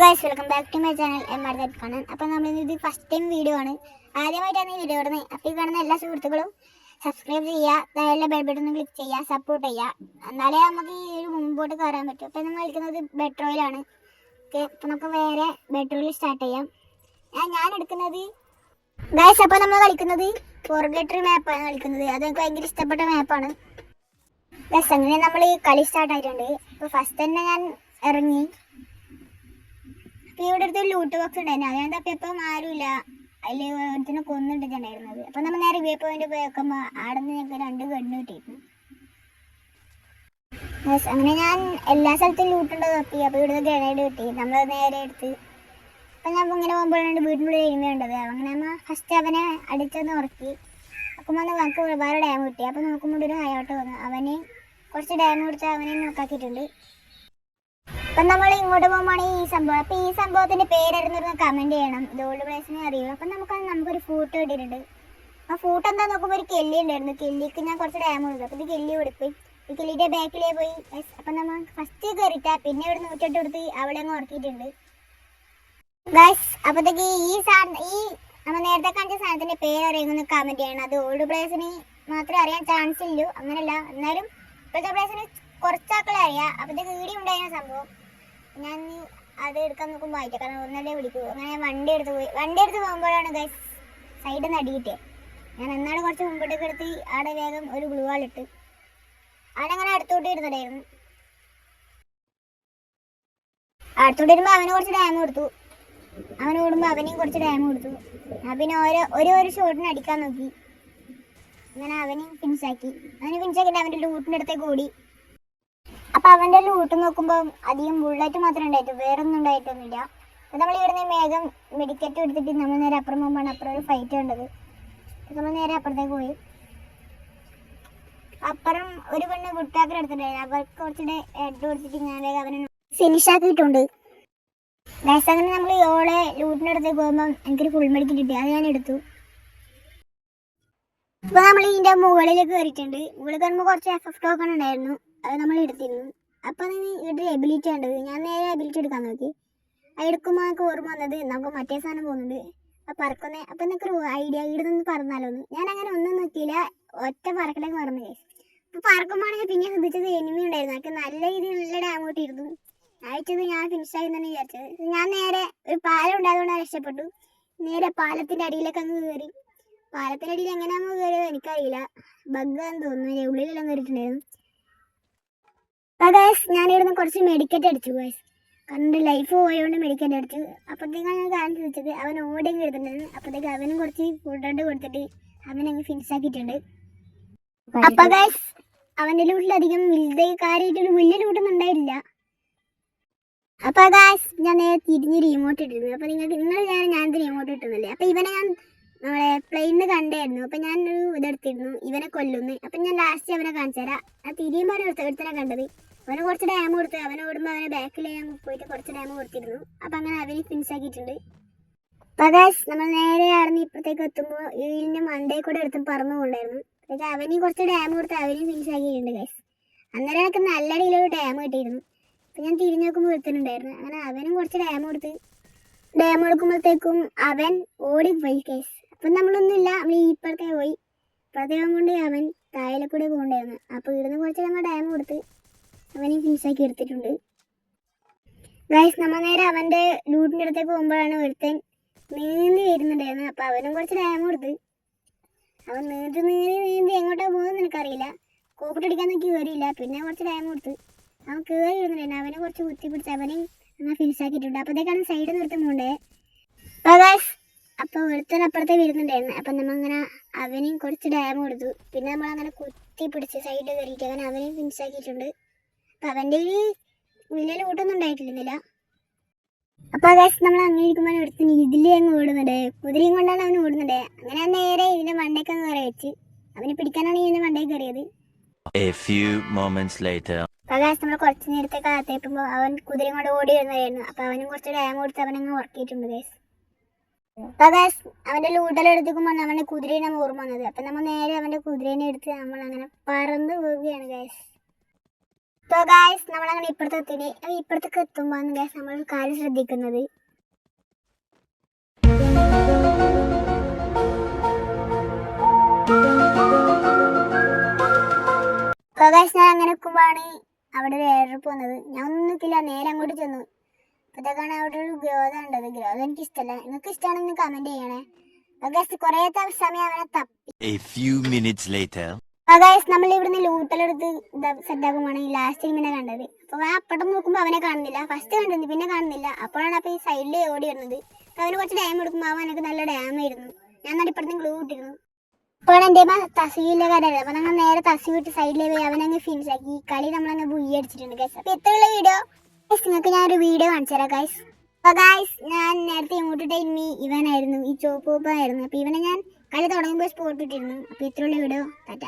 Guys, welcome back to my channel കാണാൻ. അപ്പോൾ നമ്മളിത് ഫസ്റ്റ് ടൈം വീഡിയോ ആണ്, ആദ്യമായിട്ടാണ് ഈ വീഡിയോ ഇടുന്നത്. അപ്പോൾ ഈ കാണുന്ന എല്ലാ സുഹൃത്തുക്കളും സബ്സ്ക്രൈബ് ചെയ്യുക, താഴെ ബെൽ ബട്ടൺ ക്ലിക്ക് ചെയ്യുക, സപ്പോർട്ട് ചെയ്യുക. എന്നാലേ നമുക്ക് ഈ ഒരു മുമ്പോട്ട് കയറാൻ പറ്റും. അപ്പോൾ നമ്മൾ കളിക്കുന്നത് ബെട്രോയിലാണ്. ഓക്കെ, അപ്പോൾ നമുക്ക് വേറെ ബെട്രോയിൽ സ്റ്റാർട്ട് ചെയ്യാം. ഞാൻ എടുക്കുന്നത് ഗൈസ്, അപ്പോൾ നമ്മൾ കളിക്കുന്നത് ഫോർഗേറ്ററി മാപ്പാണ് കളിക്കുന്നത്. അത് എനിക്ക് ഭയങ്കര ഇഷ്ടപ്പെട്ട മാപ്പാണ് ഗൈസ്. അങ്ങനെ നമ്മൾ ഈ കളി സ്റ്റാർട്ട് ആയിട്ടുണ്ട്. അപ്പോൾ ഫസ്റ്റ് തന്നെ ഞാൻ ഇറങ്ങി. ഇവിടെ അടുത്ത് ലൂട്ട് ബോക്സ് ഉണ്ടായിരുന്നു, അതിനകത്ത് തപ്പിയപ്പം ആരുമില്ല, അതിൽ ഒരുത്തിനെ കൊന്നിട്ടിട്ടുണ്ടായിരുന്നത്. അപ്പം നമ്മൾ നേരെ വ്യൂ പോയിന്റ് പോയി വെക്കുമ്പോൾ അവിടെ നിന്ന് ഞങ്ങൾക്ക് 2 ഗണ്ണ് കിട്ടിയിരുന്നു. അങ്ങനെ ഞാൻ എല്ലാ സ്ഥലത്തും ലൂട്ടുണ്ടോ തപ്പി. അപ്പോൾ ഇവിടുന്ന് ഗ്രനേഡ് കിട്ടി, നമ്മൾ നേരെ എടുത്ത്. അപ്പം ഞാൻ ഇങ്ങനെ പോകുമ്പോഴാണ് വീട്ടിനുള്ളിൽ എഴുതി വേണ്ടത്. അങ്ങനെ നമ്മൾ ഫസ്റ്റ് അവനെ അടിച്ചൊന്ന് ഉറക്കി. അപ്പം നമുക്ക് ഒരുപാട് ഡാം കിട്ടി. അപ്പോൾ നോക്കുമ്പോൾ ഒരു ഹയോട്ട് വന്നു, അവന് കുറച്ച് ഡാം കൊടുത്ത് അവനെ നോക്കാക്കിയിട്ടുണ്ട്. അപ്പം നമ്മൾ ഇങ്ങോട്ട് പോകുമ്പോൾ ഈ സംഭവം, അപ്പം ഈ സംഭവത്തിൻ്റെ പേരായിരുന്നു കമൻറ്റ് ചെയ്യണം, ഇത് ഓൾഡ് പ്ലേസിനെ അറിയുള്ളൂ. അപ്പം നമുക്കൊരു ഫൂട്ട് കിട്ടിയിട്ടുണ്ട്. ആ ഫൂട്ട് എന്താ നോക്കുമ്പോൾ ഒരു കെല്ലി ഉണ്ടായിരുന്നു. കെല്ലിക്ക് ഞാൻ കുറച്ച് ഡാം കൊടുത്തു. അപ്പോൾ ഇത് കെല്ലി കൊടുപ്പോയി, ഈ കെല്ലിയുടെ ബാക്കിലേ പോയി. അപ്പം നമ്മൾ ഫസ്റ്റ് കയറിയിട്ടാ, പിന്നെ ഇവിടെ 108 കൊടുത്ത് അവിടെ അങ്ങ് ഉറക്കിയിട്ടുണ്ട് ഗൈസ്. അപ്പോഴത്തേക്ക് ഈ നമ്മൾ നേരത്തെ കാണിച്ച സാധനത്തിൻ്റെ പേരറിയുമെന്ന് കമൻറ്റ് ചെയ്യണം. അത് ഓൾഡ് പ്ലേസിന് മാത്രമേ അറിയാൻ ചാൻസ് ഇല്ലൂ, അങ്ങനെയല്ല, എന്നാലും ഇപ്പോഴത്തെ പ്ലേസിന് കുറച്ചാക്കളെ അറിയാം. അപ്പോഴത്തേക്ക് വീഡിയോ ഉണ്ടായിരുന്ന സംഭവം ഞാൻ അത് എടുക്കാൻ നോക്കുമ്പോൾ ആയിട്ട്, കാരണം ഒന്നല്ലേ വിളിക്കൂ. അങ്ങനെ വണ്ടി എടുത്ത് പോകുമ്പോഴാണ് ഗൈസ് സൈഡിൽ നിന്ന് അടിയിട്ടേ. ഞാൻ എന്നാണ് കുറച്ച് മുമ്പോട്ടേക്ക് എടുത്ത് അവിടെ വേഗം ഒരു ഗ്ലൂ വാളിട്ട് അവിടെ അങ്ങനെ അടുത്തോട്ട് ഇരുന്നിട്ടായിരുന്നു. അടുത്തോട്ട് വരുമ്പോൾ അവന് കുറച്ച് ഡാം കൊടുത്തു, അവന് ഓടുമ്പോൾ അവനെയും കുറച്ച് ഡാം കൊടുത്തു. പിന്നെ ഒരു ഷോട്ടിന് അടിക്കാൻ നോക്കി. അങ്ങനെ അവനെയും ഫിനിഷാക്കി. അവന് ഫിനിഷാക്കിയിട്ട് അവൻ്റെ ലൂട്ടിൻ്റെ അടുത്തേക്ക് ഓടി. അപ്പം അവൻ്റെ ലൂട്ട് നോക്കുമ്പോൾ അധികം ബുള്ളറ്റ് മാത്രമേ ഉണ്ടായിട്ടു, വേറെ ഒന്നും ഉണ്ടായിട്ടൊന്നുമില്ല. അപ്പം നമ്മൾ ഇവിടുന്ന് വേഗം മെഡിക്കറ്റ് എടുത്തിട്ട് നമ്മൾ നേരെ അപ്പുറം പോകുമ്പോൾ അപ്പുറം ഒരു ഫൈറ്റ് കണ്ടത്. നമ്മൾ നേരെ അപ്പുറത്തേക്ക് പോയി. അപ്പുറം ഒരു പെണ്ണ് ഗുഡ്ടാക്കർ എടുത്തിട്ടുണ്ടായിരുന്നു, അവർക്ക് കുറച്ചുകൂടെ ഹെഡ് കൊടുത്തിട്ട് ഞാൻ വേഗം അവനെ ഫിനിഷാക്കിയിട്ടുണ്ട് ഗൈസ്. അങ്ങനെ നമ്മൾ ഓളെ ലൂട്ടിൻ്റെ അടുത്തേക്ക് പോകുമ്പോൾ എനിക്കൊരു ഫുൾ മെഡിക്കറ്റ് കിട്ടി, അത് ഞാൻ എടുത്തു. ഇപ്പോൾ നമ്മൾ ഇതിൻ്റെ മുകളിലേക്ക് കയറിയിട്ടുണ്ട്. മുകളിൽ കയറുമ്പോൾ കുറച്ച് FF ടോക്കൺ ഉണ്ടായിരുന്നു, അത് നമ്മൾ എടുത്തിരുന്നു. അപ്പം ഇവിടെ എബിലിറ്റി ഉണ്ടത്, ഞാൻ നേരെ എബിലിറ്റി എടുക്കാൻ നോക്കി. അത് എടുക്കുമ്പോൾ നമുക്ക് ഓർമ്മ വന്നത് നമുക്ക് മറ്റേ സാധനം പോകുന്നുണ്ട്, അപ്പം പറക്കുന്നേ. അപ്പം നിങ്ങൾക്ക് ഒരു ഐഡിയ, ഇവിടെ നിന്ന് പറന്നാലോന്ന്. ഞാൻ അങ്ങനെ ഒന്നും നോക്കിയില്ല, ഒറ്റ പറക്കലേക്ക് പറന്നു ഗൈസ്. അപ്പോൾ പറക്കുമ്പോഴാണെങ്കിൽ പിന്നെ ശ്രദ്ധിച്ചത് എനിമി ഉണ്ടായിരുന്നു. എനിക്ക് നല്ല രീതിയിൽ നല്ല ഡാം കിട്ടിയിരുന്നു. അയച്ചത് ഞാൻ ഫിനിഷായി തന്നെ വിചാരിച്ചത്. ഞാൻ നേരെ ഒരു പാലം ഉണ്ടായതുകൊണ്ട് രക്ഷപ്പെട്ടു. നേരെ പാലത്തിൻ്റെ അടിയിലേക്ക് അങ്ങ് കയറി. പാലത്തിൻ്റെ അടിയിൽ എങ്ങനെയാണെന്ന് കയറിയത് എനിക്കറിയില്ല, ബഗ്ഗാന്ന് തോന്നുന്നു, ഉള്ളിലെല്ലാം കയറിയിട്ടുണ്ടായിരുന്നു. അപ്പോൾ ഗൈസ് ഞാനിവിടുന്ന് കുറച്ച് മെഡിക്കറ്റ് അടിച്ചു ഗൈസ്, കാരണം ലൈഫ് പോയതുകൊണ്ട് മെഡിക്കറ്റ് അടിച്ചു. അപ്പോഴത്തേക്കാണ് ഞാൻ കാണിച്ചു വെച്ചത് അവൻ ഓടിയും എടുത്തിട്ടുണ്ടായിരുന്നു. അപ്പോഴത്തേക്ക് അവനും കുറച്ച് ഫുഡ് കൊടുത്തിട്ട് അവനങ്ങ് ഫിനിഷാക്കിയിട്ടുണ്ട്. അപ്പോൾ ഗൈസ് അവൻ്റെ ലൂട്ടിലധികം കാര്യമായിട്ടൊരു വലിയ ലൂട്ടൊന്നും ഉണ്ടായിട്ടില്ല. അപ്പോൾ ഗൈസ് ഞാൻ നേരെ തിരിഞ്ഞ് റിമോട്ട് ഇട്ടിരുന്നു. അപ്പോൾ ഞാനത് റിമോട്ട് ഇട്ടുന്നില്ലേ. അപ്പോൾ ഇവനെ ഞാൻ നമ്മളെ പ്ലെയിനിൽ കണ്ടായിരുന്നു. അപ്പം ഞാനൊരു ഇതെടുത്തിരുന്നു, ഇവനെ കൊല്ലുന്നു. അപ്പം ഞാൻ ലാസ്റ്റ് അവനെ കാണിച്ചു തരാം. ആ തിരിയുമ്പോൾ ഒരുത്തനെ കണ്ടത്, അവന് കുറച്ച് ഡാം കൊടുത്തു. അവനെ ഓടുമ്പോൾ അവനെ ബാക്കിൽ ഞാൻ പോയിട്ട് കുറച്ച് ഡാം കൊടുത്തിരുന്നു. അപ്പം അങ്ങനെ അവനെ ഫിനിഷാക്കിയിട്ടുണ്ട്. അപ്പോൾ ഗൈസ് നമ്മൾ നേരെ ആടുന്ന് ഇപ്പുറത്തേക്ക് എത്തുമ്പോൾ ഇതിൻ്റെ മണ്ടയിൽ കൂടെ എടുത്തും പറന്നു പോകണ്ടായിരുന്നു. പക്ഷേ അവനെയും കുറച്ച് ഡാം കൊടുത്ത് അവനെയും ഫിനിഷാക്കിയിട്ടുണ്ട് ഗൈസ്. അന്നേരം എനിക്ക് നല്ല അടിയിലൊരു ഡാം കിട്ടിയിരുന്നു. അപ്പം ഞാൻ തിരിഞ്ഞു നോക്കുമ്പോൾ ഒരുത്തനുണ്ടായിരുന്നു. അങ്ങനെ അവനും കുറച്ച് ഡാം കൊടുക്കുമ്പോഴത്തേക്കും അവൻ ഓടിപ്പോയി ഗൈസ്. അപ്പം നമ്മളൊന്നുമില്ല, നമ്മൾ ഇപ്പുറത്തേ പോയി. ഇപ്പുറത്തേ കൊണ്ട് അവൻ താഴെ കൂടെ പോകണ്ടായിരുന്നു. അപ്പോൾ ഇവിടുന്ന് കുറച്ച് നമ്മൾ ഡാം കൊടുത്ത് അവനെയും ഫിനിഷാക്കി എടുത്തിട്ടുണ്ട് ഗൈസ്. നമ്മൾ നേരെ അവൻ്റെ ലൂട്ടിൻ്റെ അടുത്തേക്ക് പോകുമ്പോഴാണ് ഒരുത്തൻ നീന്തി വരുന്നുണ്ടായിരുന്നത്. അപ്പോൾ അവനും കുറച്ച് ഡാം കൊടുത്ത് അവൻ നീന്തി എങ്ങോട്ടാണ് പോകുന്നത് എനിക്കറിയില്ല. കോപ്പിട്ടടിക്കാൻ നോക്കി കയറിയില്ല, പിന്നെ കുറച്ച് ഡാം കൊടുത്ത് അവൻ കയറി വരുന്നുണ്ടായിരുന്നു. അവനെ കുറച്ച് കുത്തി പിടിച്ച് അവനെയും എന്നാൽ ഫിനിഷാക്കിയിട്ടുണ്ട്. അപ്പോഴത്തേക്കാണ് സൈഡിൽ നിർത്തി പോകണ്ടേ. അപ്പോൾ ഗൈസ് അപ്പോൾ ഒരുത്തനപ്പുറത്തെ വരുന്നുണ്ടായിരുന്നു. അപ്പം നമ്മങ്ങനെ അവനെയും കുറച്ച് ഡാം കൊടുത്തു. പിന്നെ നമ്മളങ്ങനെ കുത്തി പിടിച്ച് സൈഡ് കയറിയിട്ട് അങ്ങനെ അവനെയും ഫിനിഷാക്കിയിട്ടുണ്ട്. അപ്പം അവൻ്റെ ഒരു വലിയ ലൂട്ടൊന്നും ഉണ്ടായിട്ടില്ല. അപ്പോൾ ഗൈസ് നമ്മൾ അങ്ങനെ ഇരിക്കുമ്പോൾ ഒരുത്തിന് ഇതിലേ അങ്ങ് ഓടുന്നുണ്ട്, കുതിരയും കൊണ്ടാണ് അവൻ ഓടുന്നുണ്ട്. അങ്ങനെ നേരെ ഇതിൻ്റെ മണ്ടയ്ക്ക് അങ്ങ് കയറി വെച്ച് അവനെ പിടിക്കാനാണ് ഇതിൻ്റെ മണ്ടയിൽ കയറിയത്. അപ്പോൾ ഗൈസ് നമ്മൾ കുറച്ച് നേരത്തേക്ക് അകത്തേക്കുമ്പോൾ അവൻ കുതിരയും കൊണ്ട് ഓടി വരുന്നതായിരുന്നു. അപ്പോൾ അവനും കുറച്ച് ഡാം കൊടുത്ത് അവനങ്ങ് ഉറക്കിയിട്ടുണ്ട് ഗൈസ്. അപ്പോൾ ഗൈസ് അവൻ്റെ ലൂട്ടെല്ലാം എടുത്തേക്കുമ്പോൾ അവൻ്റെ കുതിരേനെ ഓർമ്മ വന്നത്. അപ്പം നമ്മൾ നേരെ അവൻ്റെ കുതിരേനെ എടുത്ത് നമ്മൾ അങ്ങനെ പറന്ന് പോവുകയാണ് ഗൈസ്. സോ ഗായ്സ് നമ്മളങ്ങനെ ഇപ്പുറത്തേക്ക് എത്തുമ്പോഴാണ് ഗായ്സ് നമ്മൾ ഒരു കാര്യം ശ്രദ്ധിക്കുന്നത്. സോ ഗായ്സ് ഞാൻ അങ്ങനെ നിൽക്കുമ്പോഴാണ് അവിടെ ഒരു എയർഡ്രോപ്പ് വന്നത്. ഞാൻ ഒന്നും നിൽക്കില്ല, നേരെ അങ്ങോട്ട് ചെന്നു. അപ്പോഴത്തേക്കാണ് അവിടെ ഒരു ഗ്രോത ഉണ്ടത്. ഗ്രോത എനിക്ക് ഇഷ്ടമല്ല. നിങ്ങൾക്ക് ഇഷ്ടമാണെന്ന് കമന്റ് ചെയ്യണേ. കുറേ സമയം അവനെ തപ്പി. നമ്മൾ ഇവിടുന്ന് ലൂട്ടെടുത്ത് സെറ്റാക്കുമ്പോഴാണ് ഈ ലാസ്റ്റ് പിന്നെ കണ്ടത്. അപ്പോൾ ആ അപ്പട്ടം നോക്കുമ്പോൾ അവനെ കാണുന്നില്ല. ഫസ്റ്റ് കണ്ടിരുന്നു, പിന്നെ കാണുന്നില്ല. അപ്പോഴാണ് അപ്പോൾ ഈ സൈഡിൽ ഓടി വരുന്നത്. അവന് കുറച്ച് ഡാം എടുക്കുമ്പോൾ അവൻ എനിക്ക് നല്ല ഡാമായിരുന്നു. ഞാൻ നടിപ്പുറത്തും ഗ്ലൂ ഇട്ടിരുന്നു. അപ്പോൾ എൻ്റെ തസ്വീരിലെ കടയത്. അപ്പോൾ നമ്മൾ നേരെ തസ്വീർ വിട്ട് സൈഡിലേ പോയി അവനങ്ങ് ഫിനിഷ് ആക്കി. ഈ കളി നമ്മളങ്ങ് ബുയ്യ അടിച്ചിട്ടുണ്ട് ഗൈസ്. അപ്പോൾ ഇത്രയുള്ള വീഡിയോ നിങ്ങൾക്ക് ഞാനൊരു വീഡിയോ കാണിച്ചു തരാം ഗൈസ്. അപ്പോൾ ഗൈസ് ഞാൻ നേരത്തെ ഇങ്ങോട്ട് ടൈമി ഇവനായിരുന്നു, ഈ ചോപ്പ് ആയിരുന്നു. അപ്പോൾ ഇവനെ ഞാൻ കളി തുടങ്ങുമ്പോൾ സ്പോട്ട് ഇട്ടിരുന്നു. അപ്പോൾ ഇത്രയുള്ള വീഡിയോ ടാറ്റ.